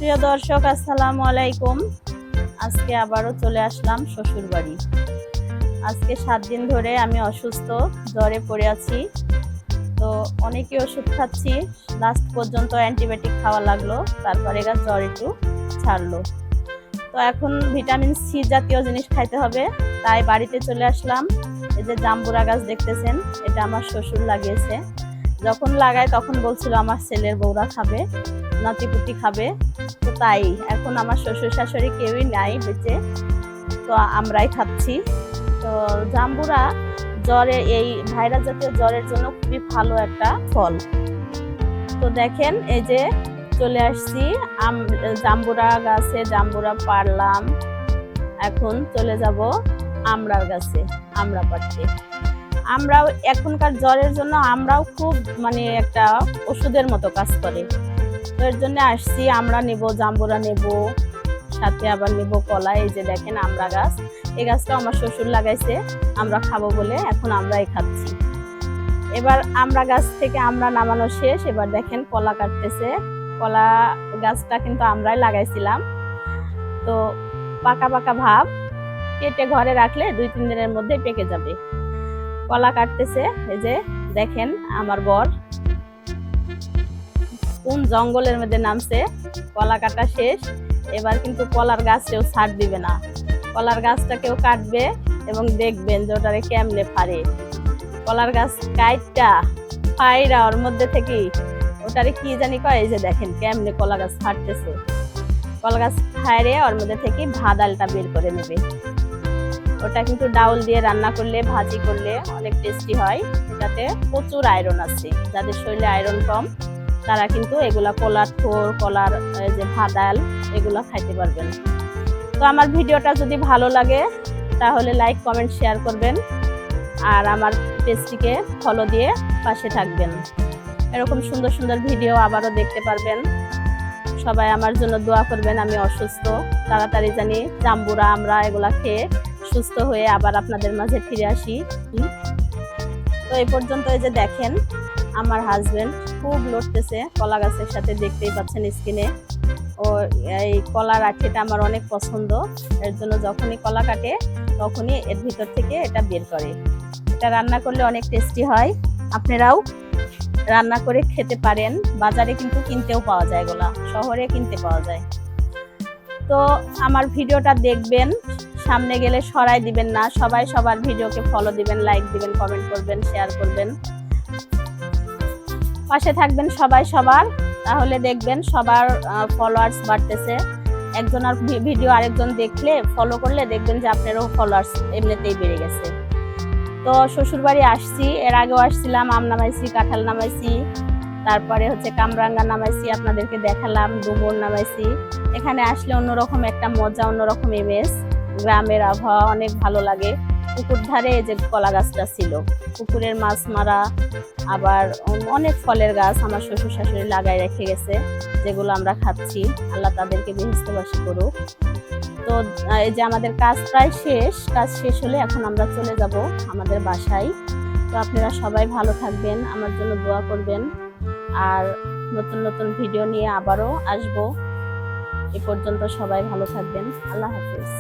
প্রিয় দর্শক, আসসালামু আলাইকুম। আজকে আবারও চলে আসলাম শ্বশুর বাড়ি। আজকে 7 দিন ধরে আমি অসুস্থ, জ্বরে পড়ে আছি। তো অনেকই ওষুধ খাচ্ছি, লাস্ট পর্যন্ত অ্যান্টিবায়োটিক খাওয়া লাগলো, তারপরে জ্বর একটু ছাড়লো। তো এখন ভিটামিন সি জাতীয় জিনিস খাইতে হবে, তাই বাড়িতে চলে আসলাম। এই যে জাম্বুরা গাছ দেখতেছেন, এটা আমার শ্বশুর লাগিয়েছে। যখন লাগায় তখন বলছিল আমার ছেলের বউরা খাবে, নাতিপুতি খাবে। তো তাই এখন আমার শ্বশুর শাশুড়ি কেউই নাই বেঁচে, তো আমরাই খাচ্ছি। তো জাম্বুরা জ্বরে, এই ভাইরাস জাতীয় জ্বরের জন্য খুবই ভালো একটা ফল। তো দেখেন, এই যে চলে আসছি জাম্বুরা গাছে, জাম্বুরা পারলাম। এখন চলে যাব আমড়ার গাছে, আমড়া পাড়তে। আমরাও এখনকার জ্বরের জন্য আমরাও খুব একটা ওষুধের মতো কাজ করে। তো এর জন্য আসছি, আমরা নেব, জাম্বুরা নেব, সাথে আবার নেব কলা। এই যে দেখেন আমড়া গাছ, এই গাছটা আমার শ্বশুর লাগাইছে, আমরা খাবো বলে এখন আমরাই খাচ্ছি। এবার আমড়া গাছ থেকে আমরা নামানো শেষ, এবার দেখেন কলা কাটতেছে। কলা গাছটা কিন্তু আমরাই লাগাইছিলাম, তো পাকা পাকা ভাব, কেটে ঘরে রাখলে 2-3 দিনের মধ্যে পেকে যাবে। কলা কাটতেছে, এই যে দেখেন আমার বর কোন জঙ্গলের মধ্যে নামছে। কলা কাটা শেষ, এবার কিন্তু কলার গাছেও ছাড় দিবে না, কলার গাছটাকেও কাটবে এবং দেখবেন যে ওটারে কেমনে ফাড়ে। কলার গাছ কাইটটা ফাইরা ওর মধ্যে থেকে ওটারে কি জানি কয়, এই যে দেখেন কেমনে কলা গাছ ফাটতেছে। কলা গাছ ফাইরে ওর মধ্যে থেকে ভাদালটা বের করে নেবে। ওটা কিন্তু ডাউল দিয়ে রান্না করলে, ভাজি করলে অনেক টেস্টি হয়। এটাতে প্রচুর আয়রন আছে, যাদের শরীরে আয়রন কম তারা কিন্তু এগুলা, কলার থোর, কলার যে ভাদাল, এগুলা খাইতে পারবেন। তো আমার ভিডিওটা যদি ভালো লাগে তাহলে লাইক, কমেন্ট, শেয়ার করবেন, আর আমার পেজটিকে ফলো দিয়ে পাশে থাকবেন। এরকম সুন্দর সুন্দর ভিডিও আবারও দেখতে পারবেন। সবাই আমার জন্য দোয়া করবেন, আমি অসুস্থ, তাড়াতাড়ি জানি জাম্বুরা আমরা এগুলা খেয়ে সুস্থ হয়ে আবার আপনাদের মাঝে ফিরে আসি। তো এই পর্যন্ত এই যে দেখেন আমার হাজবেন্ড খুব লড়তেছে কলা গাছের সাথে, দেখতেই পাচ্ছেন স্কিনে। ও এই কলার আঠিটা আমার অনেক পছন্দ, এর জন্য যখনই কলা কাটে তখনই এর ভিতর থেকে এটা বের করে। এটা রান্না করলে অনেক টেস্টি হয়, আপনারাও রান্না করে খেতে পারেন। বাজারে কিন্তু কিনতেও পাওয়া যায়, এগুলা শহরে কিনতে পাওয়া যায়। তো আমার ভিডিওটা দেখবেন, সামনে গেলে সরাই দিবেন না, সবাই সবার ভিডিওকে ফলো দিবেন, লাইক দিবেন, কমেন্ট করবেন, শেয়ার করবেন, পাশে থাকবেন সবাই সবার। তাহলে দেখবেন সবার ফলোয়ার্স বাড়তেছে। একজনের ভিডিও আরেকজন দেখলে, ফলো করলে দেখবেন যে আপনারও ফলোয়ার্স এমনিতেই বেড়ে গেছে। তো শ্বশুরবাড়ি আসছি, এর আগেও আসছিলাম, আম নামাইছি, কাঁঠাল নামাইছি, তারপরে কামরাঙ্গা নামাইছি, আপনাদেরকে দেখালাম, ডুমুর নামাইছি। এখানে আসলে অন্যরকম একটা মজা, অন্যরকম ইমেজ, গ্রামের আবহাওয়া অনেক ভালো লাগে। পুকুর ধারে এই যে কলা গাছটা ছিল, পুকুরের মাছ মারা, আবার অনেক ফলের গাছ আমার শ্বশুর শাশুড়ি লাগাই রেখে গেছে, যেগুলো আমরা খাচ্ছি। আল্লাহ তাদেরকে বেহেশতবাসী করুক। তো এই যে আমাদের কাজ প্রায় শেষ, কাজ শেষ হলে এখন আমরা চলে যাব আমাদের বাসায়। তো আপনারা সবাই ভালো থাকবেন, আমার জন্য দোয়া করবেন, আর নতুন নতুন ভিডিও নিয়ে আবারও আসবো। এ পর্যন্ত সবাই ভালো থাকবেন, আল্লাহ হাফেজ।